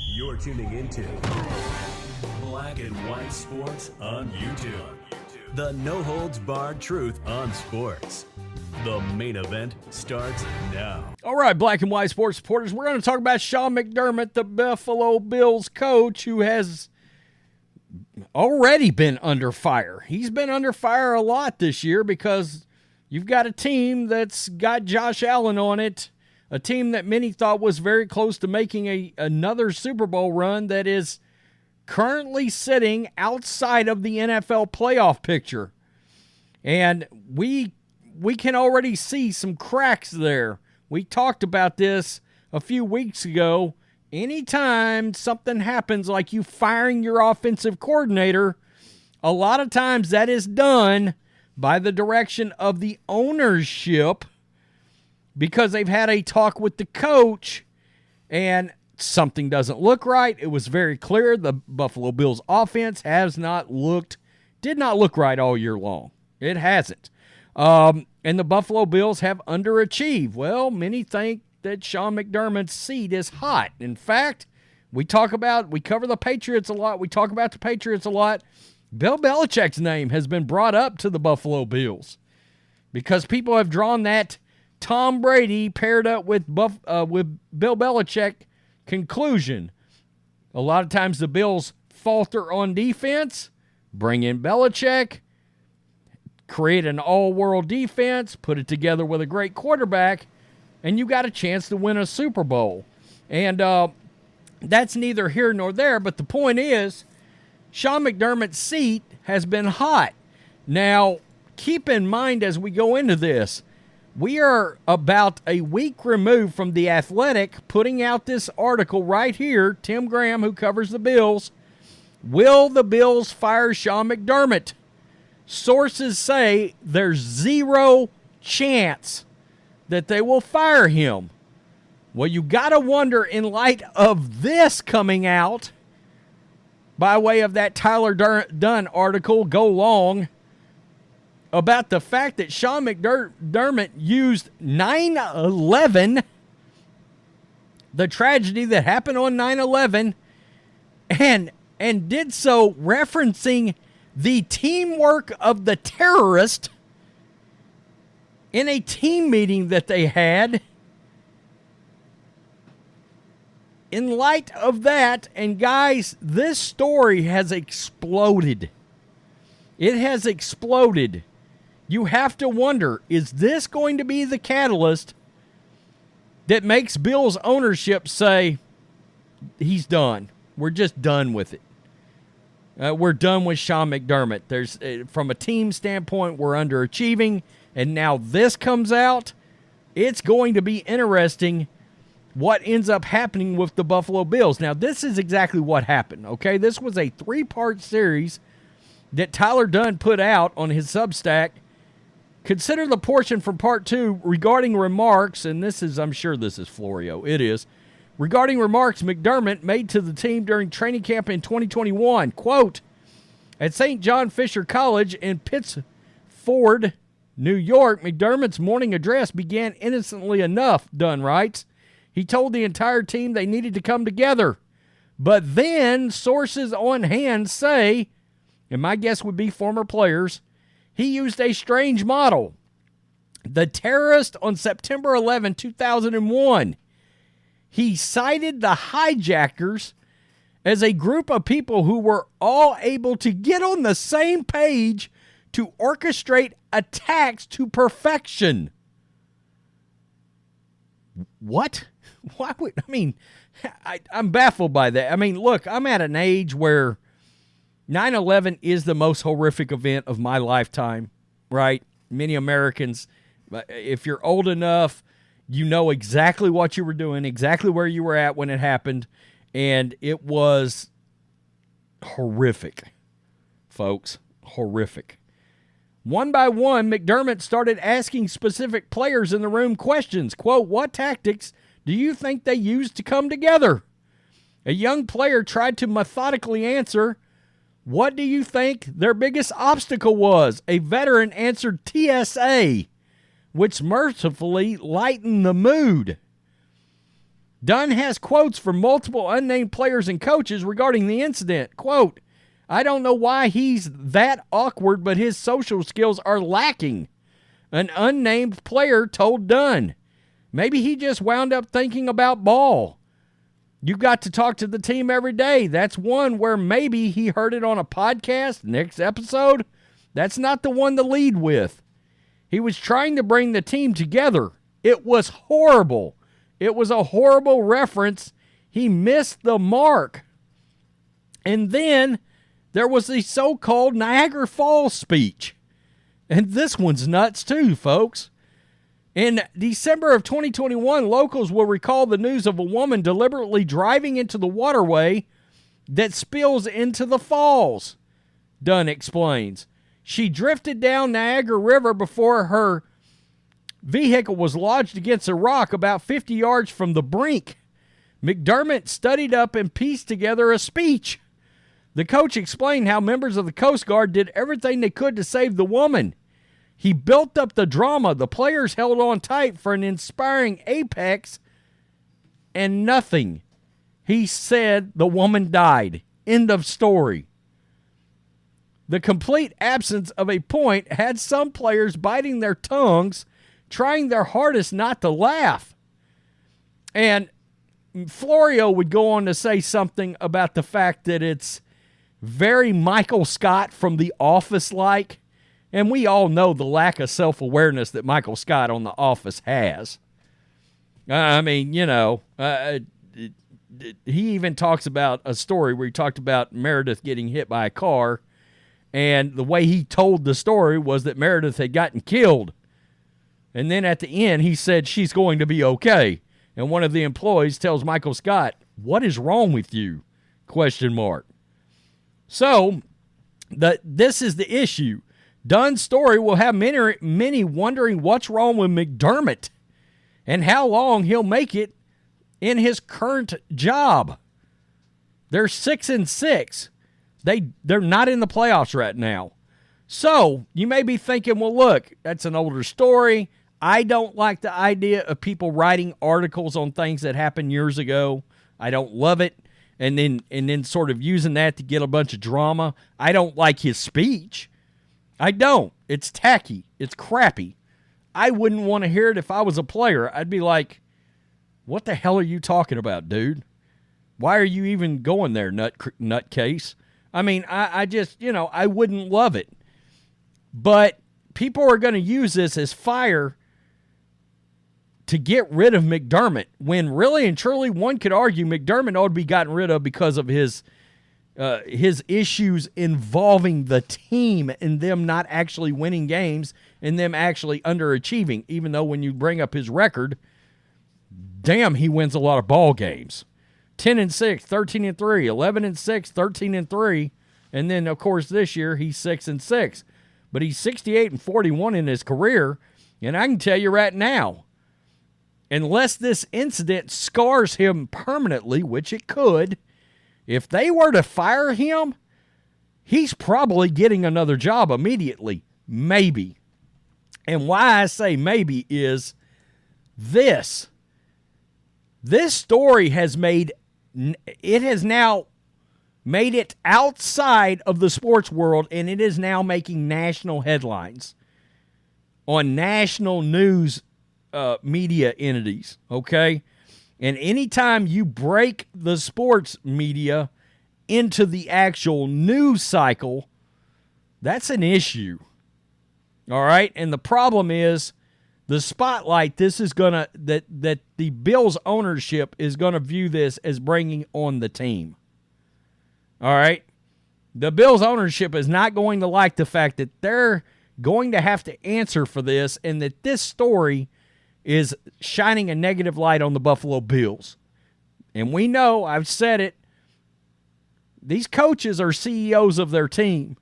You're tuning into Black and White Sports on YouTube. The no-holds-barred truth on sports. The main event starts now. All right, Black and White Sports supporters, we're going to talk about Sean McDermott, the Buffalo Bills coach, who has already been under fire. He's been under fire a lot this year because you've got a team that's got Josh Allen on it, a team that many thought was very close to making another Super Bowl run that is currently sitting outside of the NFL playoff picture. And we can already see some cracks there. We talked about this a few weeks ago. Anytime something happens like you firing your offensive coordinator, a lot of times that is done by the direction of the ownership because they've had a talk with the coach and something doesn't look right. It was very clear the Buffalo Bills offense did not look right all year long. It hasn't. And the Buffalo Bills have underachieved. Well, many think that Sean McDermott's seat is hot. In fact, we cover the Patriots a lot. We talk about the Patriots a lot. Bill Belichick's name has been brought up to the Buffalo Bills because people have drawn that Tom Brady paired up with Bill Belichick conclusion. A lot of times the Bills falter on defense, bring in Belichick, create an all-world defense, put it together with a great quarterback, and you got a chance to win a Super Bowl. And that's neither here nor there, but the point is, Sean McDermott's seat has been hot. Now, keep in mind as we go into this, we are about a week removed from The Athletic putting out this article right here, Tim Graham, who covers the Bills. Will the Bills fire Sean McDermott? Sources say there's zero chance that they will fire him. Well, you got to wonder, in light of this coming out, by way of that Tyler Dunn article, Go Long, about the fact that Sean McDermott used 9/11, the tragedy that happened on 9/11, and did so referencing the teamwork of the terrorist in a team meeting that they had. In light of that, and guys, this story has exploded. It has exploded. You have to wonder, is this going to be the catalyst that makes Bills ownership say, he's done. We're just done with it. We're done with Sean McDermott. From a team standpoint, we're underachieving, and now this comes out. It's going to be interesting what ends up happening with the Buffalo Bills. Now, this is exactly what happened, okay? This was a 3-part series that Tyler Dunn put out on his Substack. Consider the portion from Part 2 regarding remarks, and I'm sure this is Florio. It is. Regarding remarks McDermott made to the team during training camp in 2021. Quote, at St. John Fisher College in Pittsford, New York, McDermott's morning address began innocently enough, Dunn writes. He told the entire team they needed to come together. But then sources on hand say, and my guess would be former players, he used a strange model. The terrorist on September 11, 2001. He cited the hijackers as a group of people who were all able to get on the same page to orchestrate attacks to perfection. What? Why would, I'm baffled by that. Look, I'm at an age where 9/11 is the most horrific event of my lifetime, right? Many Americans, if you're old enough, you know exactly what you were doing, exactly where you were at when it happened, and it was horrific, folks, horrific. One by one, McDermott started asking specific players in the room questions. Quote, what tactics do you think they used to come together? A young player tried to methodically answer, what do you think their biggest obstacle was? A veteran answered TSA, which mercifully lightened the mood. Dunn has quotes from multiple unnamed players and coaches regarding the incident. Quote, "I don't know why he's that awkward, but his social skills are lacking," an unnamed player told Dunn. "Maybe he just wound up thinking about ball. You got to talk to the team every day. That's one where maybe he heard it on a podcast. Next episode, that's not the one to lead with. He was trying to bring the team together. It was horrible. It was a horrible reference. He missed the mark." And then there was the so-called Niagara Falls speech. And this one's nuts too, folks. In December of 2021, locals will recall the news of a woman deliberately driving into the waterway that spills into the falls, Dunn explains. She drifted down Niagara River before her vehicle was lodged against a rock about 50 yards from the brink. McDermott studied up and pieced together a speech. The coach explained how members of the Coast Guard did everything they could to save the woman. He built up the drama. The players held on tight for an inspiring apex, and nothing. He said the woman died. End of story. The complete absence of a point had some players biting their tongues, trying their hardest not to laugh. And Florio would go on to say something about the fact that it's very Michael Scott from The Office-like. And we all know the lack of self-awareness that Michael Scott on The Office has. He even talks about a story where he talked about Meredith getting hit by a car, and the way he told the story was that Meredith had gotten killed. And then at the end, he said, "She's going to be okay." And one of the employees tells Michael Scott, "What is wrong with you?" ? So, this is the issue. Dunn's story will have many wondering what's wrong with McDermott and how long he'll make it in his current job. They're 6-6. They're not in the playoffs right now. So you may be thinking, well, look, that's an older story. I don't like the idea of people writing articles on things that happened years ago. I don't love it. And then sort of using that to get a bunch of drama. I don't like his speech. I don't. It's tacky. It's crappy. I wouldn't want to hear it if I was a player. I'd be like, what the hell are you talking about, dude? Why are you even going there, nutcase? I mean, I just, I wouldn't love it. But people are going to use this as fire to get rid of McDermott, when really and truly one could argue McDermott ought to be gotten rid of because of his issues involving the team and them not actually winning games and them actually underachieving, even though when you bring up his record, damn, he wins a lot of ball games. 10-6, 13-3, 11-6, 13-3, and then of course this year he's 6-6. But he's 68-41 in his career, and I can tell you right now, unless this incident scars him permanently, which it could, if they were to fire him, he's probably getting another job immediately. Maybe. And why I say maybe is this. This story has now made it outside of the sports world, and it is now making national headlines on national news media entities, okay? And anytime you break the sports media into the actual news cycle, that's an issue, all right? And the problem is the spotlight that the Bills ownership is going to view this as bringing on the team. All right? The Bills ownership is not going to like the fact that they're going to have to answer for this, and that this story is shining a negative light on the Buffalo Bills. And we know, I've said it, these coaches are CEOs of their team.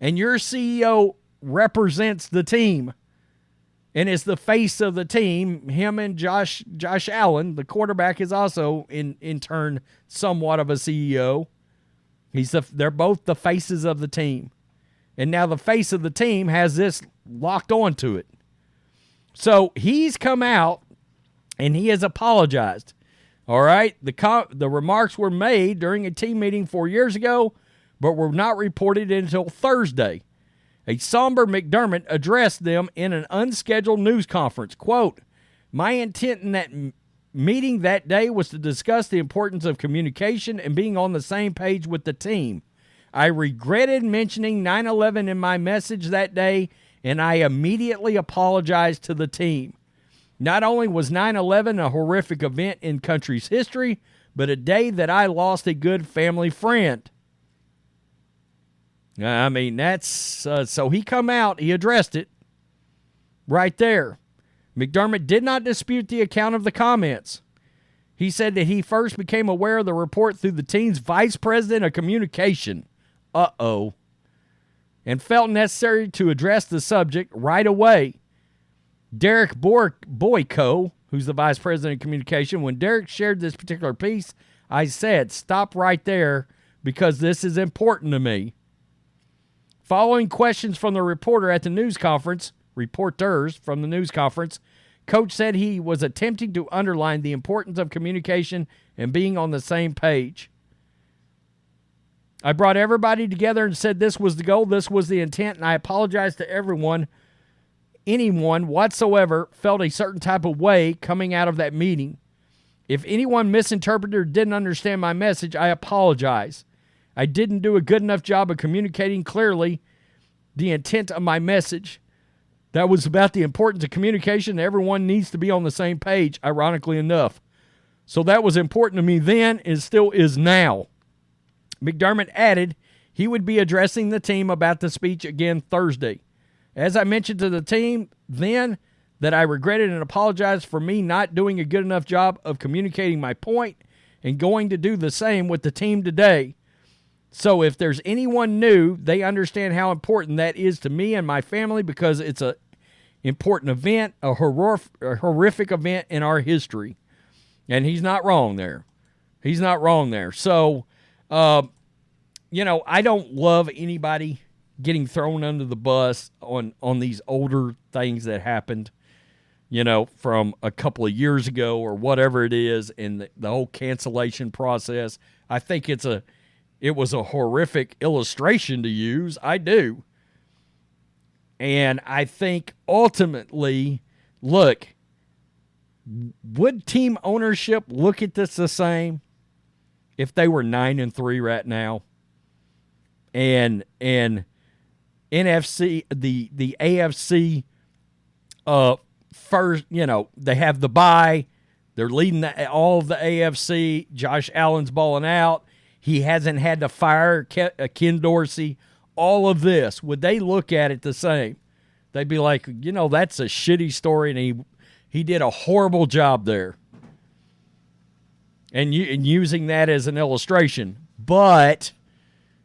And your CEO represents the team and is the face of the team. Him and Josh Allen, the quarterback, is also in turn somewhat of a CEO. They're both the faces of the team. And now the face of the team has this locked onto it. So he's come out and he has apologized. All right, the remarks were made during a team meeting 4 years ago, but were not reported until Thursday. A somber McDermott addressed them in an unscheduled news conference. Quote, "My intent in that meeting that day was to discuss the importance of communication and being on the same page with the team. I regretted mentioning 9/11 in my message that day, and I immediately apologized to the team. Not only was 9/11 a horrific event in country's history, but a day that I lost a good family friend." I mean, that's so he come out, he addressed it right there. McDermott did not dispute the account of the comments. He said that he first became aware of the report through the team's vice president of communication. And felt necessary to address the subject right away. Derek Boyko, who's the vice president of communication, when Derek shared this particular piece, I said, "Stop right there because this is important to me." Following questions from the reporters from the news conference, Coach said he was attempting to underline the importance of communication and being on the same page. "I brought everybody together and said this was the goal, this was the intent, and I apologize to anyone whatsoever felt a certain type of way coming out of that meeting. If anyone misinterpreted or didn't understand my message, I apologize. I didn't do a good enough job of communicating clearly the intent of my message. That was about the importance of communication. Everyone needs to be on the same page, ironically enough. So that was important to me then and still is now." McDermott added he would be addressing the team about the speech again Thursday. "As I mentioned to the team then that I regretted and apologized for me not doing a good enough job of communicating my point and going to do the same with the team today. So if there's anyone new, they understand how important that is to me and my family because it's an important event, a horrific event in our history." And he's not wrong there. So, I don't love anybody getting thrown under the bus on these older things that happened, from a couple of years ago or whatever it is, and the whole cancellation process. I think it was a horrific illustration to use. I do. And I think ultimately, look, would team ownership look at this the same if they were 9-3 right now? And NFC, the AFC, first, they have the bye. They're leading all of the AFC. Josh Allen's balling out. He hasn't had to fire Ken Dorsey. All of this, would they look at it the same? They'd be like, that's a shitty story, and he did a horrible job there. And using that as an illustration. But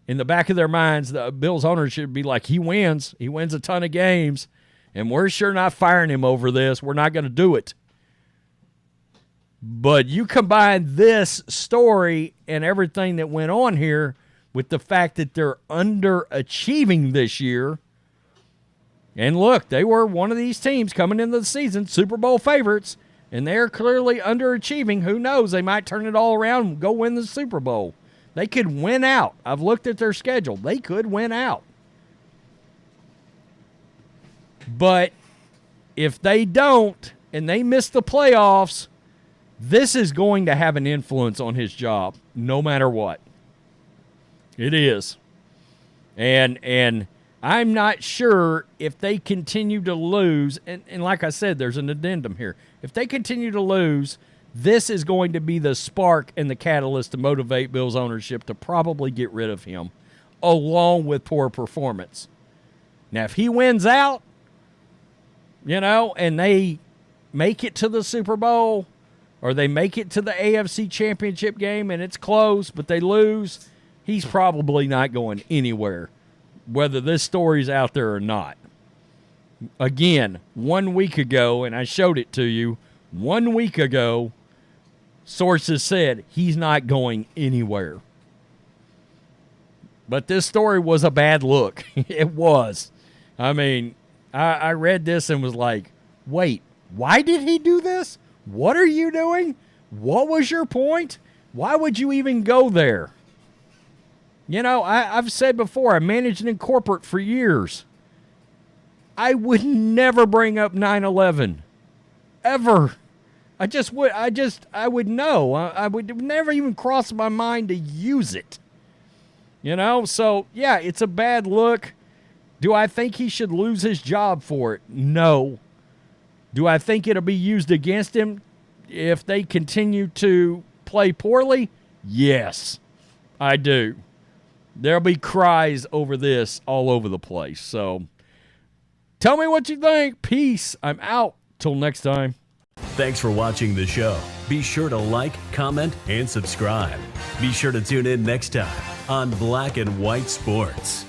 in the back of their minds, the Bills ownership would be like, he wins a ton of games, and we're sure not firing him over this. We're not going to do it. But you combine this story and everything that went on here with the fact that they're underachieving this year. And look, they were one of these teams coming into the season, Super Bowl favorites, and they're clearly underachieving. Who knows? They might turn it all around and go win the Super Bowl. They could win out. I've looked at their schedule. They could win out. But if they don't and they miss the playoffs, this is going to have an influence on his job, no matter what. It is. And I'm not sure if they continue to lose, and like I said, there's an addendum here. If they continue to lose, this is going to be the spark and the catalyst to motivate Bills ownership to probably get rid of him, along with poor performance. Now, if he wins out, and they make it to the Super Bowl, or they make it to the AFC Championship game and it's close, but they lose, he's probably not going anywhere, whether this story's out there or not. Again, 1 week ago, and I showed it to you, 1 week ago, sources said he's not going anywhere. But this story was a bad look. It was. I mean, I read this and was like, wait, why did he do this? What are you doing? What was your point? Why would you even go there? You know, I've said before, I managed in corporate for years. I would never bring up 9/11. Ever. I would know. I would never even cross my mind to use it. You know, so yeah, it's a bad look. Do I think he should lose his job for it? No. Do I think it'll be used against him if they continue to play poorly? Yes, I do. There'll be cries over this all over the place. So tell me what you think. Peace. I'm out. Till next time. Thanks for watching the show. Be sure to like, comment, and subscribe. Be sure to tune in next time on Black and White Sports.